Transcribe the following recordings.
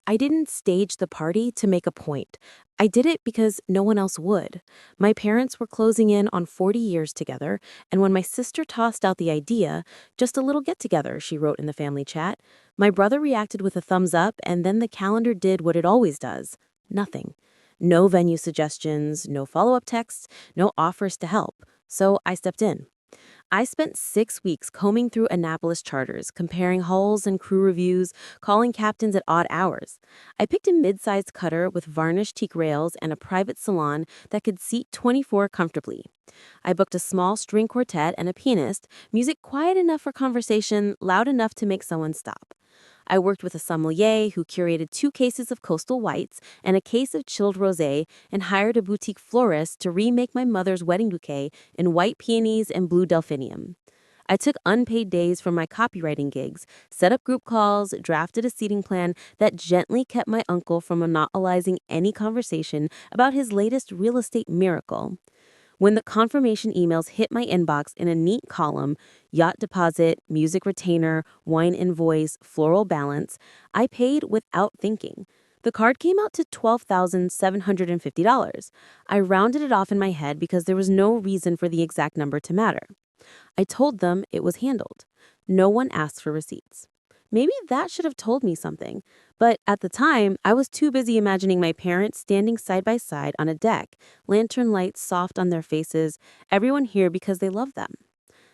I didn't stage the party to make a point. I did it because no one else would. My parents were closing in on 40 years together, and when my sister tossed out the idea, just a little get together, she wrote in the family chat, my brother reacted with a thumbs up, and then the calendar did what it always does nothing. No venue suggestions, no follow up texts, no offers to help. So I stepped in. I spent 6 weeks combing through Annapolis charters, comparing hulls and crew reviews, calling captains at odd hours. I picked a mid-sized cutter with varnished teak rails and a private salon that could seat 24 comfortably. I booked a small string quartet and a pianist, music quiet enough for conversation, loud enough to make someone stop. I worked with a sommelier who curated 2 cases of coastal whites and a case of chilled rosé and hired a boutique florist to remake my mother's wedding bouquet in white peonies and blue delphinium. I took unpaid days from my copywriting gigs, set up group calls, drafted a seating plan that gently kept my uncle from monopolizing any conversation about his latest real estate miracle. When the confirmation emails hit my inbox in a neat column, yacht deposit, music retainer, wine invoice, floral balance, I paid without thinking. The card came out to $12,750. I rounded it off in my head because there was no reason for the exact number to matter. I told them it was handled. No one asked for receipts. Maybe that should have told me something, but at the time, I was too busy imagining my parents standing side by side on a deck, lantern lights soft on their faces, everyone here because they love them.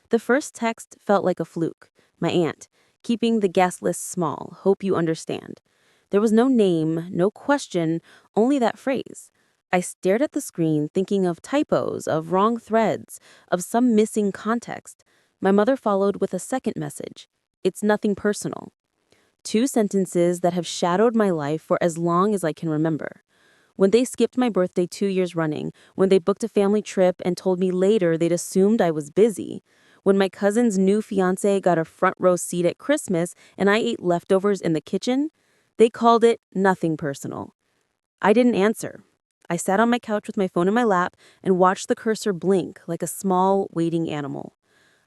The first text felt like a fluke. My aunt, keeping the guest list small, hope you understand. There was no name, no question, only that phrase. I stared at the screen, thinking of typos, of wrong threads, of some missing context. My mother followed with a second message. It's nothing personal. 2 sentences that have shadowed my life for as long as I can remember. When they skipped my birthday 2 years running, when they booked a family trip and told me later they'd assumed I was busy, when my cousin's new fiance got a front row seat at Christmas and I ate leftovers in the kitchen, they called it nothing personal. I didn't answer. I sat on my couch with my phone in my lap and watched the cursor blink like a small, waiting animal.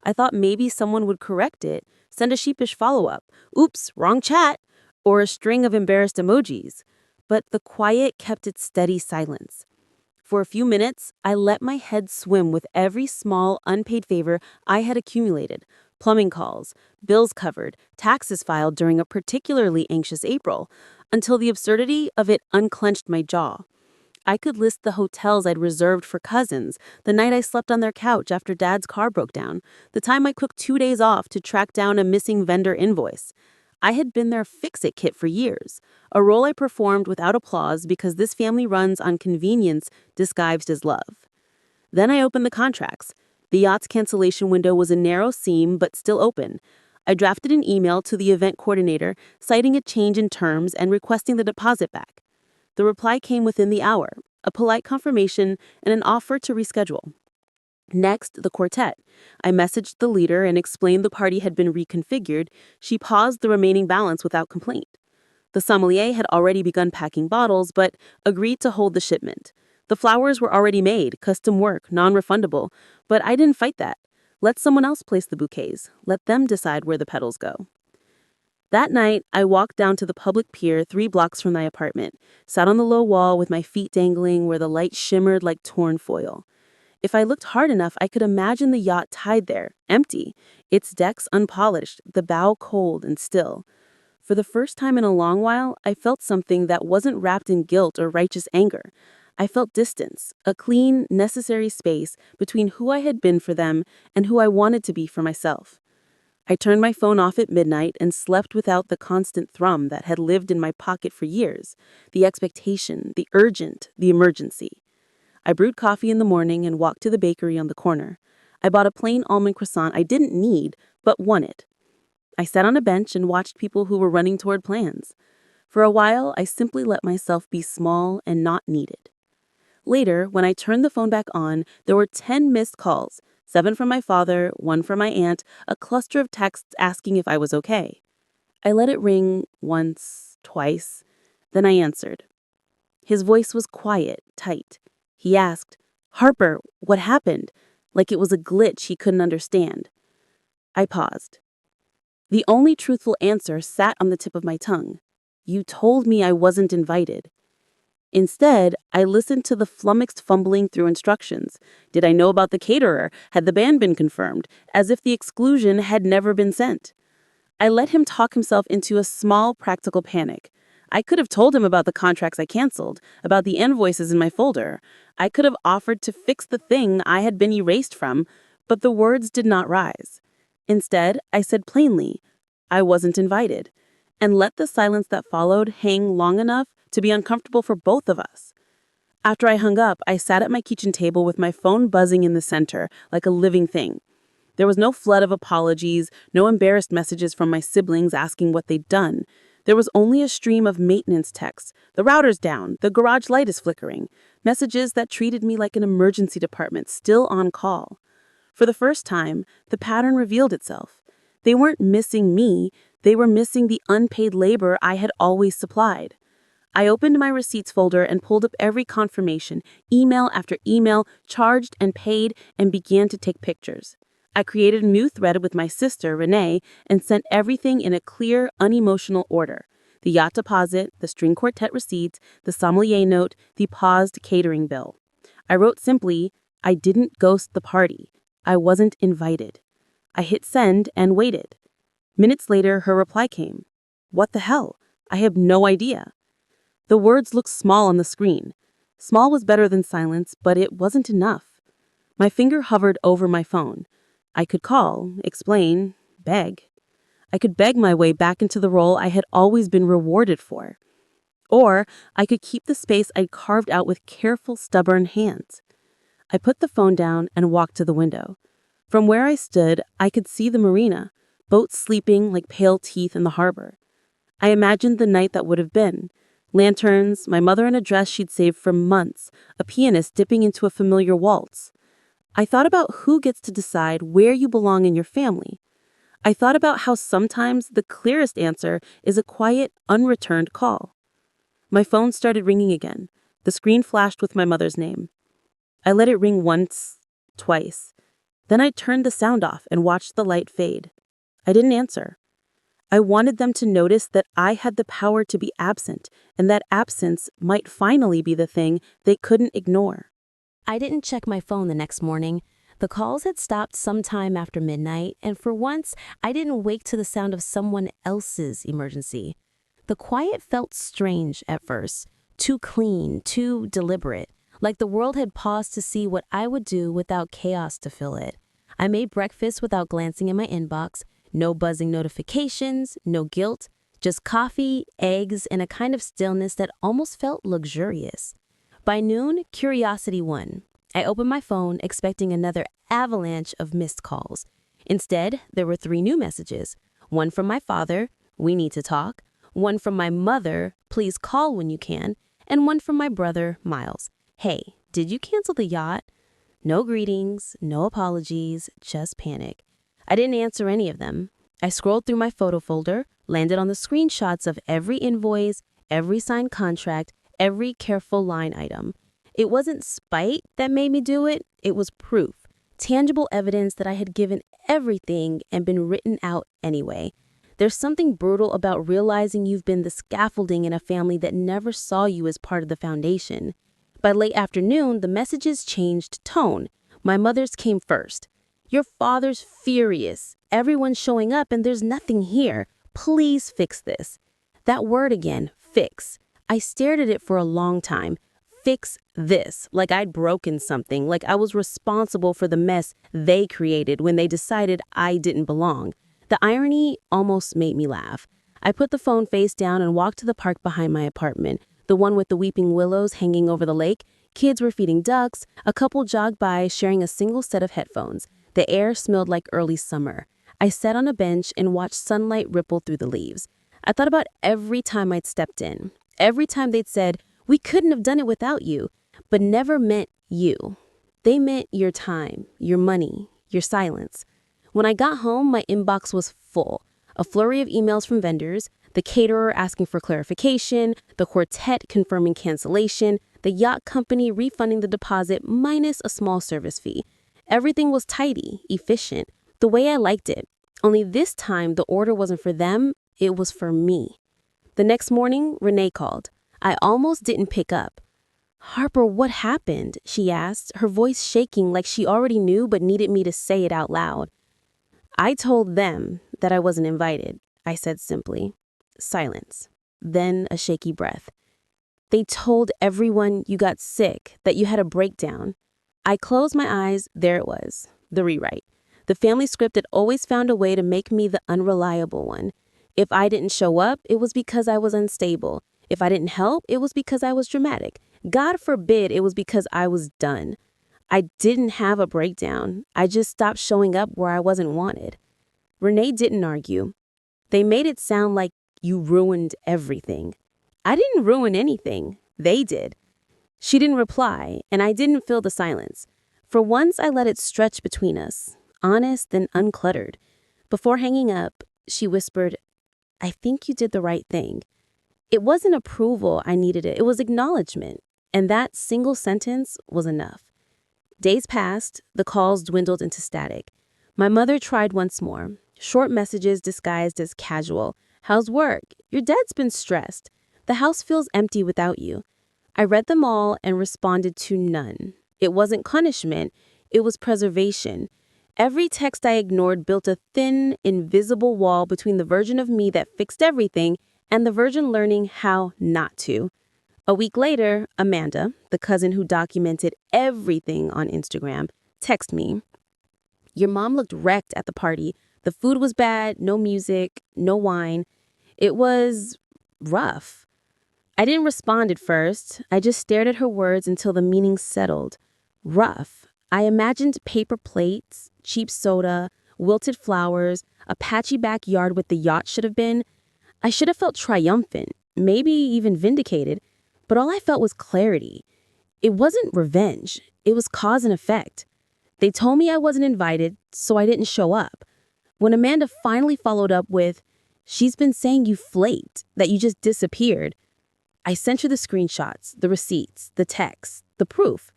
I thought maybe someone would correct it, send a sheepish follow-up, oops, wrong chat, or a string of embarrassed emojis. But the quiet kept its steady silence. For a few minutes, I let my head swim with every small, unpaid favor I had accumulated. Plumbing calls, bills covered, taxes filed during a particularly anxious April, until the absurdity of it unclenched my jaw. I could list the hotels I'd reserved for cousins, the night I slept on their couch after Dad's car broke down, the time I took 2 days off to track down a missing vendor invoice. I had been their fix-it kit for years, a role I performed without applause because this family runs on convenience disguised as love. Then I opened the contracts. The yacht's cancellation window was a narrow seam but still open. I drafted an email to the event coordinator citing a change in terms and requesting the deposit back. The reply came within the hour, a polite confirmation and an offer to reschedule. Next, the quartet. I messaged the leader and explained the party had been reconfigured. She paused the remaining balance without complaint. The sommelier had already begun packing bottles, but agreed to hold the shipment. The flowers were already made, custom work, non-refundable, but I didn't fight that. Let someone else place the bouquets. Let them decide where the petals go. That night, I walked down to the public pier 3 blocks from my apartment, sat on the low wall with my feet dangling where the light shimmered like torn foil. If I looked hard enough, I could imagine the yacht tied there, empty, its decks unpolished, the bow cold and still. For the first time in a long while, I felt something that wasn't wrapped in guilt or righteous anger. I felt distance, a clean, necessary space between who I had been for them and who I wanted to be for myself. I turned my phone off at midnight and slept without the constant thrum that had lived in my pocket for years, the expectation, the urgent, the emergency. I brewed coffee in the morning and walked to the bakery on the corner. I bought a plain almond croissant I didn't need, but wanted. I sat on a bench and watched people who were running toward plans. For a while, I simply let myself be small and not needed. Later, when I turned the phone back on, there were 10 missed calls, 7 from my father, 1 from my aunt, a cluster of texts asking if I was okay. I let it ring once, twice, then I answered. His voice was quiet, tight. He asked, "Harper, what happened?" Like it was a glitch he couldn't understand. I paused. The only truthful answer sat on the tip of my tongue. You told me I wasn't invited. Instead, I listened to the flummoxed fumbling through instructions. Did I know about the caterer? Had the band been confirmed? As if the exclusion had never been sent. I let him talk himself into a small practical panic. I could have told him about the contracts I canceled, about the invoices in my folder. I could have offered to fix the thing I had been erased from, but the words did not rise. Instead, I said plainly, I wasn't invited, and let the silence that followed hang long enough to be uncomfortable for both of us. After I hung up, I sat at my kitchen table with my phone buzzing in the center, like a living thing. There was no flood of apologies, no embarrassed messages from my siblings asking what they'd done. There was only a stream of maintenance texts. The router's down, the garage light is flickering. Messages that treated me like an emergency department still on call. For the first time, the pattern revealed itself. They weren't missing me, they were missing the unpaid labor I had always supplied. I opened my receipts folder and pulled up every confirmation, email after email, charged and paid, and began to take pictures. I created a new thread with my sister, Renee, and sent everything in a clear, unemotional order. The yacht deposit, the string quartet receipts, the sommelier note, the paused catering bill. I wrote simply, I didn't ghost the party. I wasn't invited. I hit send and waited. Minutes later, her reply came. What the hell? I have no idea. The words looked small on the screen. Small was better than silence, but it wasn't enough. My finger hovered over my phone. I could call, explain, beg. I could beg my way back into the role I had always been rewarded for. Or I could keep the space I'd carved out with careful, stubborn hands. I put the phone down and walked to the window. From where I stood, I could see the marina, boats sleeping like pale teeth in the harbor. I imagined the night that would have been. Lanterns, my mother in a dress she'd saved for months, a pianist dipping into a familiar waltz. I thought about who gets to decide where you belong in your family. I thought about how sometimes the clearest answer is a quiet, unreturned call. My phone started ringing again. The screen flashed with my mother's name. I let it ring once, twice. Then I turned the sound off and watched the light fade. I didn't answer. I wanted them to notice that I had the power to be absent, and that absence might finally be the thing they couldn't ignore. I didn't check my phone the next morning. The calls had stopped sometime after midnight, and for once, I didn't wake to the sound of someone else's emergency. The quiet felt strange at first, too clean, too deliberate, like the world had paused to see what I would do without chaos to fill it. I made breakfast without glancing in my inbox, no buzzing notifications, no guilt, just coffee, eggs, and a kind of stillness that almost felt luxurious. By noon, curiosity won. I opened my phone, expecting another avalanche of missed calls. Instead, there were 3 new messages. One from my father, we need to talk. One from my mother, please call when you can. And one from my brother, Miles. Hey, did you cancel the yacht? No greetings, no apologies, just panic. I didn't answer any of them. I scrolled through my photo folder, landed on the screenshots of every invoice, every signed contract, every careful line item. It wasn't spite that made me do it, it was proof, tangible evidence that I had given everything and been written out anyway. There's something brutal about realizing you've been the scaffolding in a family that never saw you as part of the foundation. By late afternoon, the messages changed tone. My mother's came first. Your father's furious. Everyone's showing up and there's nothing here. Please fix this. That word again, fix. I stared at it for a long time. Fix this, like I'd broken something, like I was responsible for the mess they created when they decided I didn't belong. The irony almost made me laugh. I put the phone face down and walked to the park behind my apartment, the one with the weeping willows hanging over the lake. Kids were feeding ducks. A couple jogged by sharing a single set of headphones. The air smelled like early summer. I sat on a bench and watched sunlight ripple through the leaves. I thought about every time I'd stepped in. Every time they'd said, we couldn't have done it without you, but never meant you. They meant your time, your money, your silence. When I got home, my inbox was full. A flurry of emails from vendors, the caterer asking for clarification, the quartet confirming cancellation, the yacht company refunding the deposit minus a small service fee. Everything was tidy, efficient, the way I liked it. Only this time, the order wasn't for them, it was for me. The next morning, Renee called. I almost didn't pick up. "Harper, what happened?" she asked, her voice shaking like she already knew but needed me to say it out loud. "I told them that I wasn't invited," I said simply. Silence. Then a shaky breath. "They told everyone you got sick, that you had a breakdown." I closed my eyes. There it was, the rewrite. The family script had always found a way to make me the unreliable one. If I didn't show up, it was because I was unstable. If I didn't help, it was because I was dramatic. God forbid it was because I was done. I didn't have a breakdown. I just stopped showing up where I wasn't wanted. Renee didn't argue. They made it sound like you ruined everything. I didn't ruin anything. They did. She didn't reply, and I didn't feel the silence. For once, I let it stretch between us, honest and uncluttered. Before hanging up, she whispered, "I think you did the right thing." It wasn't approval I needed, it was acknowledgement. And that single sentence was enough. Days passed, the calls dwindled into static. My mother tried once more. Short messages disguised as casual. "How's work? Your dad's been stressed. The house feels empty without you." I read them all and responded to none. It wasn't punishment, it was preservation. Every text I ignored built a thin, invisible wall between the version of me that fixed everything and the version learning how not to. A week later, Amanda, the cousin who documented everything on Instagram, texted me. "Your mom looked wrecked at the party. The food was bad, no music, no wine. It was rough." I didn't respond at first. I just stared at her words until the meaning settled. Rough. I imagined paper plates, cheap soda, wilted flowers, a patchy backyard with the yacht should have been. I should have felt triumphant, maybe even vindicated, but all I felt was clarity. It wasn't revenge. It was cause and effect. They told me I wasn't invited, so I didn't show up. When Amanda finally followed up with, "She's been saying you flaked, that you just disappeared," I sent her the screenshots, the receipts, the texts, the proof.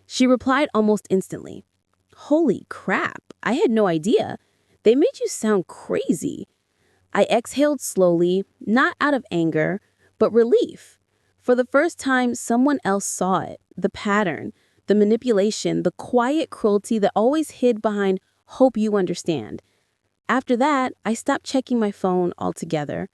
She replied almost instantly. "Holy crap, I had no idea. They made you sound crazy." I exhaled slowly, not out of anger, but relief. For the first time, someone else saw it, the pattern, the manipulation, the quiet cruelty that always hid behind "hope you understand." After that, I stopped checking my phone altogether.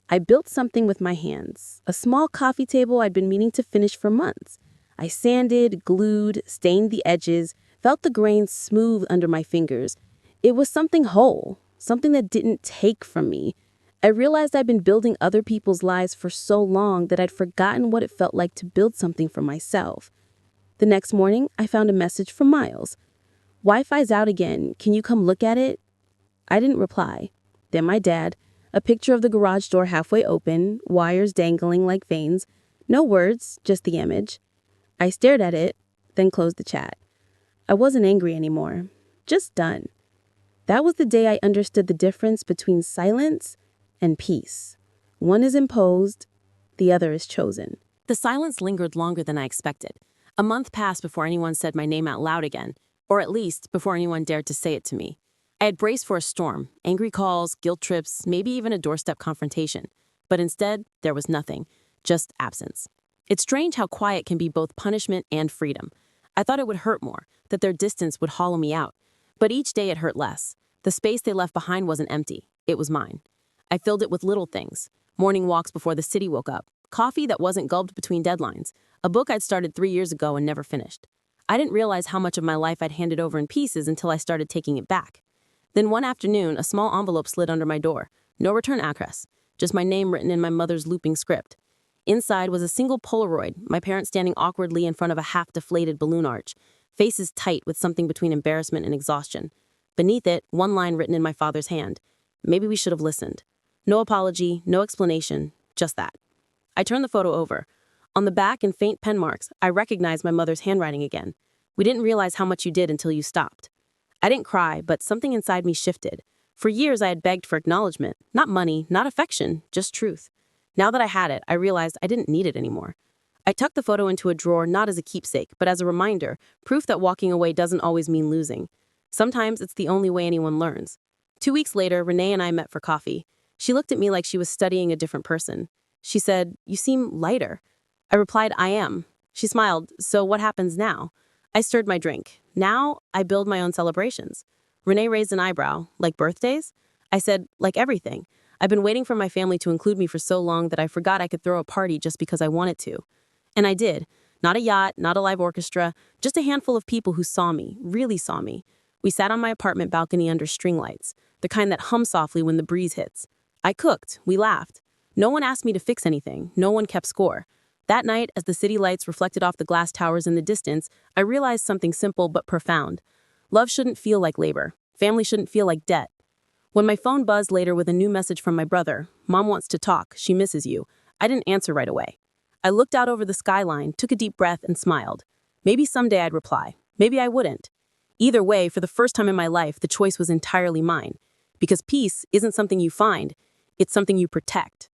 I built something with my hands, a small coffee table I'd been meaning to finish for months. I sanded, glued, stained the edges, felt the grains smooth under my fingers. It was something whole, something that didn't take from me. I realized I'd been building other people's lives for so long that I'd forgotten what it felt like to build something for myself. The next morning, I found a message from Miles. "Wi-Fi's out again. Can you come look at it?" I didn't reply. Then my dad, a picture of the garage door halfway open, wires dangling like veins. No words, just the image. I stared at it, then closed the chat. I wasn't angry anymore, just done. That was the day I understood the difference between silence and peace. One is imposed, the other is chosen. The silence lingered longer than I expected. A month passed before anyone said my name out loud again, or at least before anyone dared to say it to me. I had braced for a storm, angry calls, guilt trips, maybe even a doorstep confrontation. But instead, there was nothing, just absence. It's strange how quiet can be both punishment and freedom. I thought it would hurt more, that their distance would hollow me out. But each day it hurt less. The space they left behind wasn't empty, it was mine. I filled it with little things. Morning walks before the city woke up, coffee that wasn't gulped between deadlines, a book I'd started 3 years ago and never finished. I didn't realize how much of my life I'd handed over in pieces until I started taking it back. Then one afternoon, a small envelope slid under my door. No return address, just my name written in my mother's looping script. Inside was a single Polaroid, my parents standing awkwardly in front of a half-deflated balloon arch, faces tight with something between embarrassment and exhaustion. Beneath it, one line written in my father's hand. "Maybe we should have listened." No apology, no explanation, just that. I turned the photo over. On the back, in faint pen marks, I recognized my mother's handwriting again. "We didn't realize how much you did until you stopped." I didn't cry, but something inside me shifted. For years, I had begged for acknowledgement. Not money, not affection, just truth. Now that I had it, I realized I didn't need it anymore. I tucked the photo into a drawer not as a keepsake, but as a reminder, proof that walking away doesn't always mean losing. Sometimes it's the only way anyone learns. 2 weeks later, Renee and I met for coffee. She looked at me like she was studying a different person. She said, "You seem lighter." I replied, "I am." She smiled, "So what happens now?" I stirred my drink. "Now I build my own celebrations." Renee raised an eyebrow. "Like birthdays?" I said, "Like everything. I've been waiting for my family to include me for so long that I forgot I could throw a party just because I wanted to." And I did. Not a yacht, not a live orchestra, just a handful of people who saw me, really saw me. We sat on my apartment balcony under string lights, the kind that hum softly when the breeze hits. I cooked. We laughed. No one asked me to fix anything. No one kept score. That night, as the city lights reflected off the glass towers in the distance, I realized something simple but profound. Love shouldn't feel like labor. Family shouldn't feel like debt. When my phone buzzed later with a new message from my brother, "Mom wants to talk. She misses you," I didn't answer right away. I looked out over the skyline, took a deep breath, and smiled. Maybe someday I'd reply. Maybe I wouldn't. Either way, for the first time in my life, the choice was entirely mine. Because peace isn't something you find, it's something you protect.